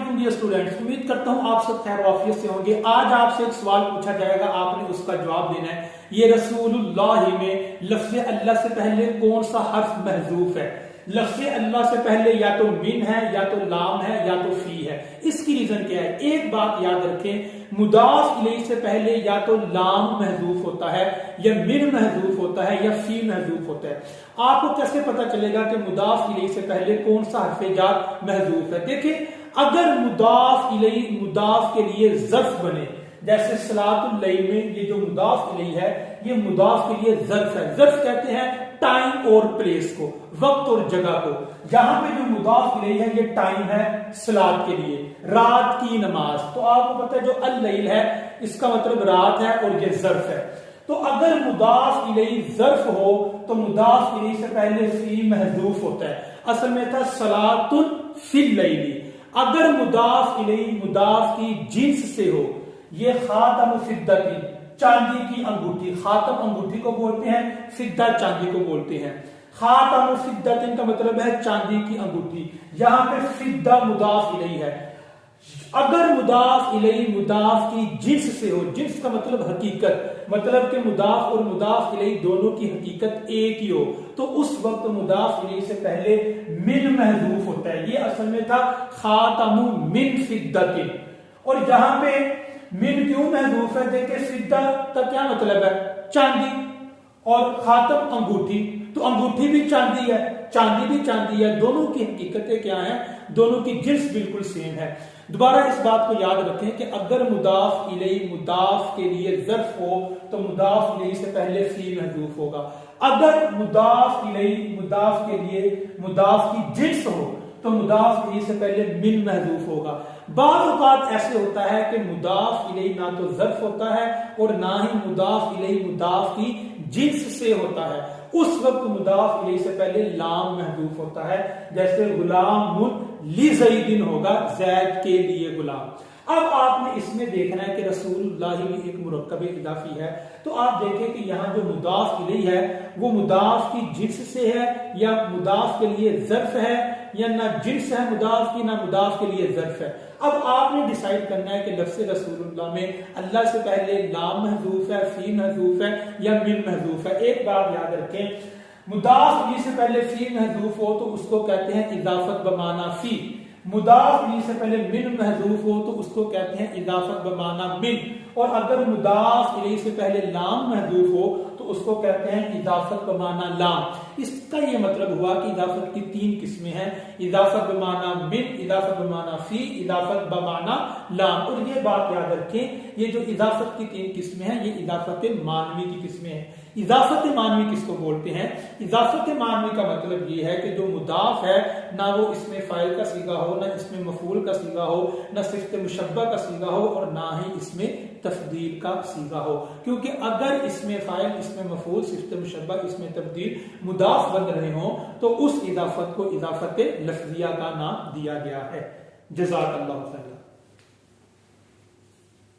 वालेकुम dear students, उम्मीद करता हूँ आप सब खैर वाफियत से होंगे। आज आपसे एक सवाल पूछा जाएगा, आपने उसका जवाब देना है। ये रसूलुल्लाह में लफ्ज़ अल्लाह से पहले कौन सा हर्फ महजूफ है? लफ्ज़ अल्लाह से पहले या तो मिन है, या तो लाम है, या तो फी है। इसकी रीजन क्या है? एक बात याद रखें, मुदाफ इलैहि से पहले या तो लाम महजूफ होता है, या मिन महजूफ होता है, या फी महजूफ होता है। आपको कैसे पता चलेगा कि मुदाफ इलैहि से पहले कौन सा हर्फ जार महजूफ है? देखिए, अगर मुदाफ इलैहि मुदाफ के लिए ज़र्फ बने, जैसे सलातुल लैल में ये जो मुदाफ इलैहि है, ये मुदाफ के लिए ज़र्फ है। ज़र्फ कहते हैं टाइम और प्लेस को, वक्त और जगह को। जहां पे जो मुदाफ इलैहि है, ये टाइम है सलात के लिए, रात की नमाज। तो आपको पता है जो अल लैल है, इसका मतलब रात है, और ये ज़र्फ है। तो अगर मुदाफ इलैहि ज़र्फ हो तो मुदाफ इलैहि से पहले फी महजूफ होता है। असल में था सलातुल फिल लैली। अगर मुदाफ इलैहि मुदाफ की जिन्स से हो, ये खातम फिद्दती, चांदी की अंगूठी। खातम अंगूठी को बोलते हैं, फिद्दा चांदी को बोलते हैं। खातम फिद्दतिन का मतलब है चांदी की अंगूठी। यहां पे फिद्दा मुदाफ इलैहि है। अगर मुदाफ इलैहि मुदाफ की जिन्स से हो, जिन्स का मतलब हकीकत, मतलब कि मुदाफ और मुदाफ इलैहि दोनों की हकीकत एक ही हो, तो उस वक्त मुदाफ इलैहि से पहले मिन महजूफ होता है। ये असल में था खातमु मिन फिद्दतिन। और जहां पे मिन क्यों महजूफ है? देखिए, फिद्दा का क्या मतलब है? चांदी, और खातम अंगूठी, तो अंगूठी भी चांदी है, चांदी भी चांदी है। दोनों की हकीकतें क्या हैं? दोनों की जिन्स बिल्कुल सेम है। दोबारा इस बात को याद रखें कि अगर मुदाफ इलैहि मुदाफ के लिए ज़र्फ हो तो मुदाफ इलैहि से पहले फी महजूफ होगा। अगर मुदाफ इलैहि मुदाफ के लिए मुदाफ की जिन्स हो तो मुदाफ इलैहि से पहले मिन महजूफ होगा। बाज़ औक़ात ऐसे होता है कि मुदाफ इलैहि ना तो ज़र्फ होता है और ना ही मुदाफ इलैहि मुदाफ की जिन्स से होता है। उस वक्त मुदाफ इलैहि से पहले लाम महजूफ होता है, जैसे गुलामुन ली ज़ैदिन होगा, ज़ैद के लिए गुलाम। अब आपने इसमें देखना है कि रसूलुल्लाह में एक मुरक्कब इजाफी है। तो आप देखें कि यहाँ जो मुदाफ इलैहि है वो मुदाफ की जिन्स से है, या मुदाफ के लिए ज़र्फ है, या ना जिन्स है मुदाफ की, ना मुदाफ के लिए ज़र्फ है। अब आपने डिसाइड करना है कि लफ्ज़ रसूलुल्लाह में अल्लाह से पहले लाम महजूफ है, फी महजूफ है, या मिन महजूफ है। एक बात याद रखें, मुदाफ इलैहि से पहले फी महजूफ हो तो उसको कहते हैं इजाफत बमाना फी। मुदाफ इलैहि से पहले मिन महजूफ हो तो उसको कहते हैं इजाफत बमाना मिन। और अगर मुदाफ इलैहि से पहले लाम महजूफ हो तो उसको कहते हैं इजाफत बमाना लाम। इसका ये मतलब हुआ कि इजाफत की तीन किस्में हैं, इजाफत बमाना मिन, इजाफत बमाना फी, इजाफत बमाना लाम। और ये बात याद रखें, ये जो इजाफत की तीन किस्में हैं, ये इजाफत मानवी की किस्में हैं। इजाफत मानवी किसको बोलते हैं? इजाफत मानवी का मतलब ये है कि जो मुदाफ है, ना वो इसमें फाइल का सीगा हो, ना इसमें मफूल का सीगा हो, ना सिफ्त मुशब्बा का सीगा हो, और ना ही इसमें तफदील का सीगा हो। क्योंकि अगर इसमें फाइल, इसमें मफूल, सिफ्त मुशब्बा, इसमें तब्दील, मुदाफ बन रहे हो तो उस इजाफत को इजाफत लफ्जिया का नाम दिया गया है। जज़ाकल्लाहु खैर।